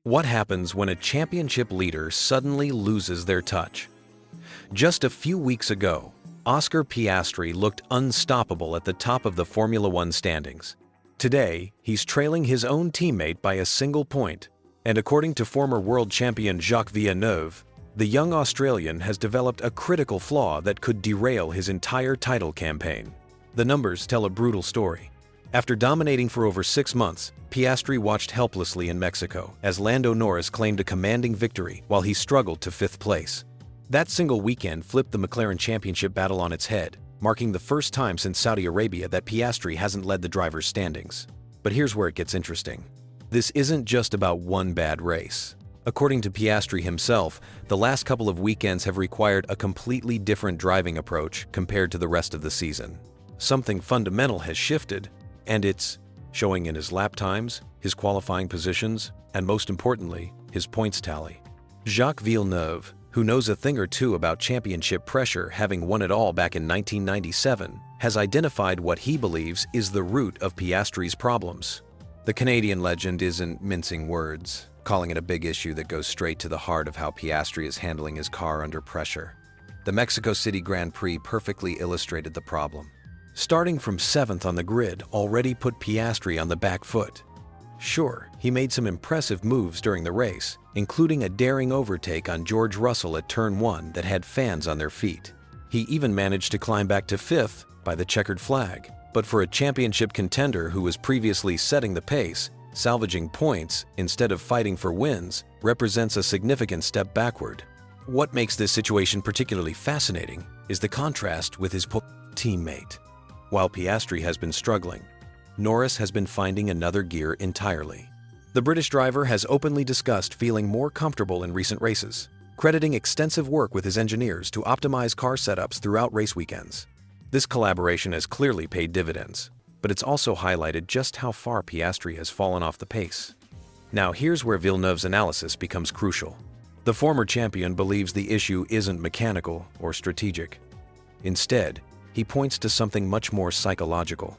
What happens when a championship leader suddenly loses their touch? Just a few weeks ago, Oscar Piastri looked unstoppable at the top of the Formula One standings. Today, he's trailing his own teammate by a single point, and according to former world champion Jacques Villeneuve, the young Australian has developed a critical flaw that could derail his entire title campaign. The numbers tell a brutal story. After dominating for over 6 months, Piastri watched helplessly in Mexico as Lando Norris claimed a commanding victory while he struggled to 5th place. That single weekend flipped the McLaren championship battle on its head, marking the first time since Saudi Arabia that Piastri hasn't led the drivers' standings. But here's where it gets interesting. This isn't just about one bad race. According to Piastri himself, the last couple of weekends have required a completely different driving approach compared to the rest of the season. Something fundamental has shifted, and it's showing in his lap times, his qualifying positions, and most importantly, his points tally. Jacques Villeneuve, who knows a thing or two about championship pressure having won it all back in 1997, has identified what he believes is the root of Piastri's problems. The Canadian legend isn't mincing words, calling it a big issue that goes straight to the heart of how Piastri is handling his car under pressure. The Mexico City Grand Prix perfectly illustrated the problem. Starting from 7th on the grid already put Piastri on the back foot. Sure, he made some impressive moves during the race, including a daring overtake on George Russell at Turn 1 that had fans on their feet. He even managed to climb back to 5th by the checkered flag. But for a championship contender who was previously setting the pace, salvaging points instead of fighting for wins represents a significant step backward. What makes this situation particularly fascinating is the contrast with his teammate. While Piastri has been struggling, Norris has been finding another gear entirely. The British driver has openly discussed feeling more comfortable in recent races, crediting extensive work with his engineers to optimize car setups throughout race weekends. This collaboration has clearly paid dividends, but it's also highlighted just how far Piastri has fallen off the pace. Now here's where Villeneuve's analysis becomes crucial. The former champion believes the issue isn't mechanical or strategic. Instead, he points to something much more psychological.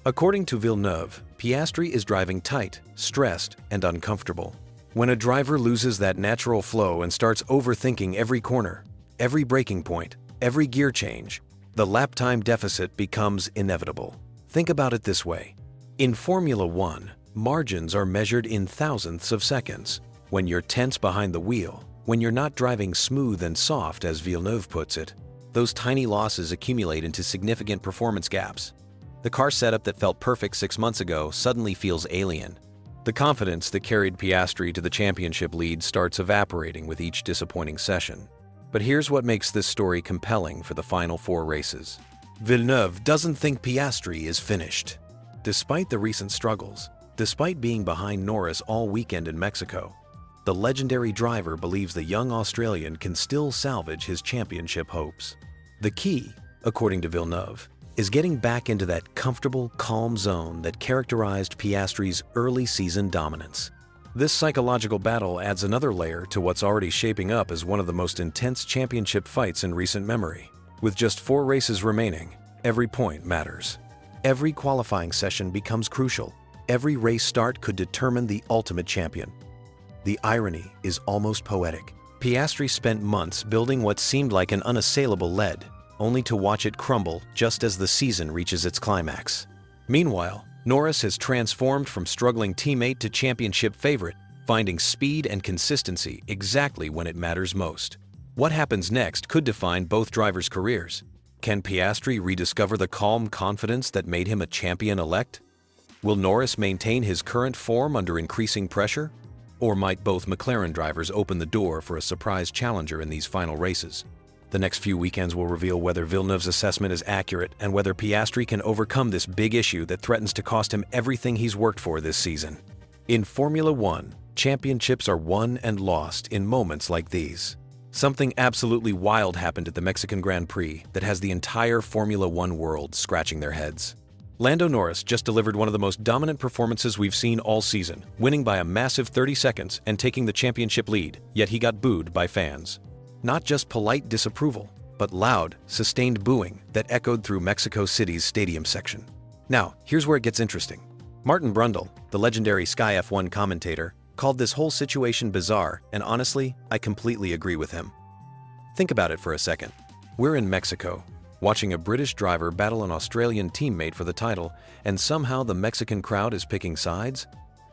According to Villeneuve, Piastri is driving tight, stressed, and uncomfortable. When a driver loses that natural flow and starts overthinking every corner, every braking point, every gear change, the lap time deficit becomes inevitable. Think about it this way. In Formula One, margins are measured in thousandths of seconds. When you're tense behind the wheel, when you're not driving smooth and soft, as Villeneuve puts it, those tiny losses accumulate into significant performance gaps. The car setup that felt perfect 6 months ago suddenly feels alien. The confidence that carried Piastri to the championship lead starts evaporating with each disappointing session. But here's what makes this story compelling for the final 4 races. Villeneuve doesn't think Piastri is finished. Despite the recent struggles, despite being behind Norris all weekend in Mexico, the legendary driver believes the young Australian can still salvage his championship hopes. The key, according to Villeneuve, is getting back into that comfortable, calm zone that characterized Piastri's early season dominance. This psychological battle adds another layer to what's already shaping up as one of the most intense championship fights in recent memory. With just 4 races remaining, every point matters. Every qualifying session becomes crucial. Every race start could determine the ultimate champion. The irony is almost poetic. Piastri spent months building what seemed like an unassailable lead, only to watch it crumble just as the season reaches its climax. Meanwhile, Norris has transformed from struggling teammate to championship favorite, finding speed and consistency exactly when it matters most. What happens next could define both drivers' careers. Can Piastri rediscover the calm confidence that made him a champion-elect? Will Norris maintain his current form under increasing pressure? Or might both McLaren drivers open the door for a surprise challenger in these final races? The next few weekends will reveal whether Villeneuve's assessment is accurate and whether Piastri can overcome this big issue that threatens to cost him everything he's worked for this season. In Formula One, championships are won and lost in moments like these. Something absolutely wild happened at the Mexican Grand Prix that has the entire Formula One world scratching their heads. Lando Norris just delivered one of the most dominant performances we've seen all season, winning by a massive 30 seconds and taking the championship lead, yet he got booed by fans. Not just polite disapproval, but loud, sustained booing that echoed through Mexico City's stadium section. Now, here's where it gets interesting. Martin Brundle, the legendary Sky F1 commentator, called this whole situation bizarre, and honestly, I completely agree with him. Think about it for a second. We're in Mexico, watching a British driver battle an Australian teammate for the title, and somehow the Mexican crowd is picking sides?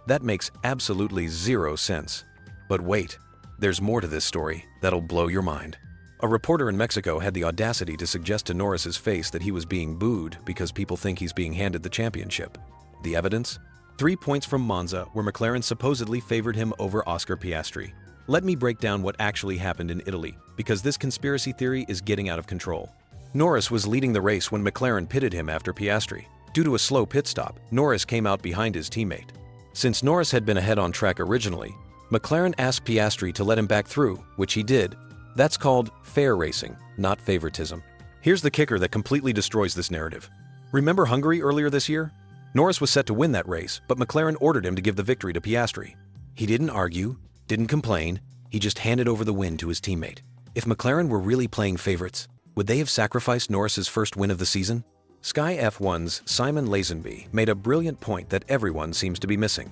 That makes absolutely zero sense. But wait, there's more to this story that'll blow your mind. A reporter in Mexico had the audacity to suggest to Norris's face that he was being booed because people think he's being handed the championship. The evidence? 3 points from Monza, where McLaren supposedly favored him over Oscar Piastri. Let me break down what actually happened in Italy, because this conspiracy theory is getting out of control. Norris was leading the race when McLaren pitted him after Piastri. Due to a slow pit stop, Norris came out behind his teammate. Since Norris had been ahead on track originally, McLaren asked Piastri to let him back through, which he did. That's called fair racing, not favoritism. Here's the kicker that completely destroys this narrative. Remember Hungary earlier this year? Norris was set to win that race, but McLaren ordered him to give the victory to Piastri. He didn't argue, didn't complain, he just handed over the win to his teammate. If McLaren were really playing favorites, would they have sacrificed Norris's first win of the season? Sky F1's Simon Lazenby made a brilliant point that everyone seems to be missing.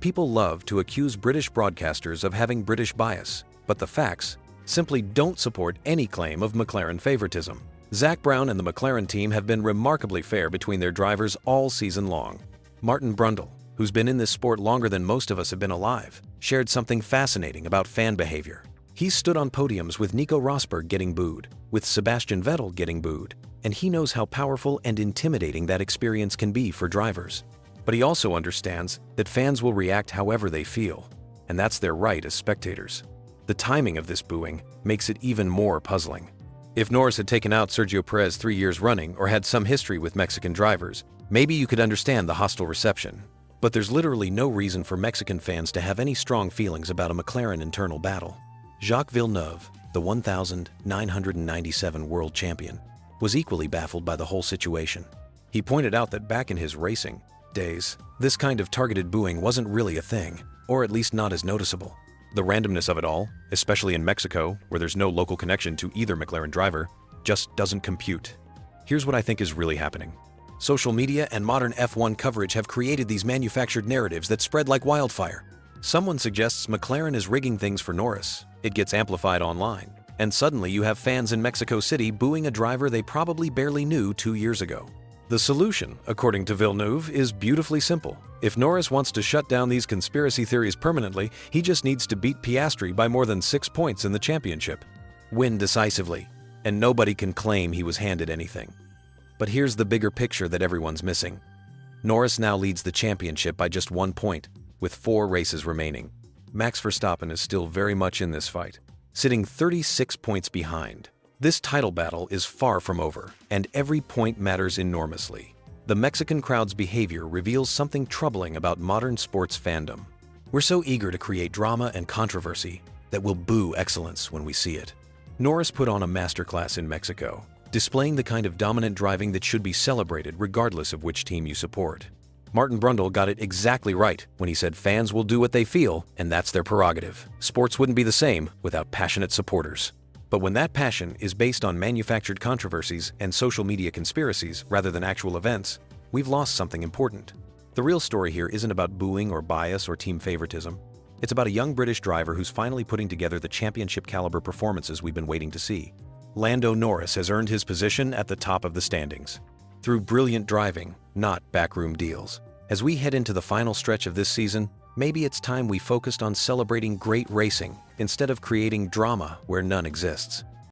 People love to accuse British broadcasters of having British bias, but the facts simply don't support any claim of McLaren favoritism. Zak Brown and the McLaren team have been remarkably fair between their drivers all season long. Martin Brundle, who's been in this sport longer than most of us have been alive, shared something fascinating about fan behavior. He stood on podiums with Nico Rosberg getting booed, with Sebastian Vettel getting booed, and he knows how powerful and intimidating that experience can be for drivers. But he also understands that fans will react however they feel, and that's their right as spectators. The timing of this booing makes it even more puzzling. If Norris had taken out Sergio Perez 3 years running or had some history with Mexican drivers, maybe you could understand the hostile reception. But there's literally no reason for Mexican fans to have any strong feelings about a McLaren internal battle. Jacques Villeneuve, the 1997 world champion, was equally baffled by the whole situation. He pointed out that back in his racing days, this kind of targeted booing wasn't really a thing, or at least not as noticeable. The randomness of it all, especially in Mexico, where there's no local connection to either McLaren driver, just doesn't compute. Here's what I think is really happening. Social media and modern F1 coverage have created these manufactured narratives that spread like wildfire. Someone suggests McLaren is rigging things for Norris. It gets amplified online, and suddenly you have fans in Mexico City booing a driver they probably barely knew 2 years ago. The solution, according to Villeneuve, is beautifully simple. If Norris wants to shut down these conspiracy theories permanently, he just needs to beat Piastri by more than 6 points in the championship. Win decisively, and nobody can claim he was handed anything. But here's the bigger picture that everyone's missing. Norris now leads the championship by just 1 point, with 4 races remaining. Max Verstappen is still very much in this fight, sitting 36 points behind. This title battle is far from over, and every point matters enormously. The Mexican crowd's behavior reveals something troubling about modern sports fandom. We're so eager to create drama and controversy that we'll boo excellence when we see it. Norris put on a masterclass in Mexico, displaying the kind of dominant driving that should be celebrated regardless of which team you support. Martin Brundle got it exactly right when he said fans will do what they feel, and that's their prerogative. Sports wouldn't be the same without passionate supporters. But when that passion is based on manufactured controversies and social media conspiracies rather than actual events, we've lost something important. The real story here isn't about booing or bias or team favoritism. It's about a young British driver who's finally putting together the championship-caliber performances we've been waiting to see. Lando Norris has earned his position at the top of the standings through brilliant driving, not backroom deals. As we head into the final stretch of this season, maybe it's time we focused on celebrating great racing instead of creating drama where none exists.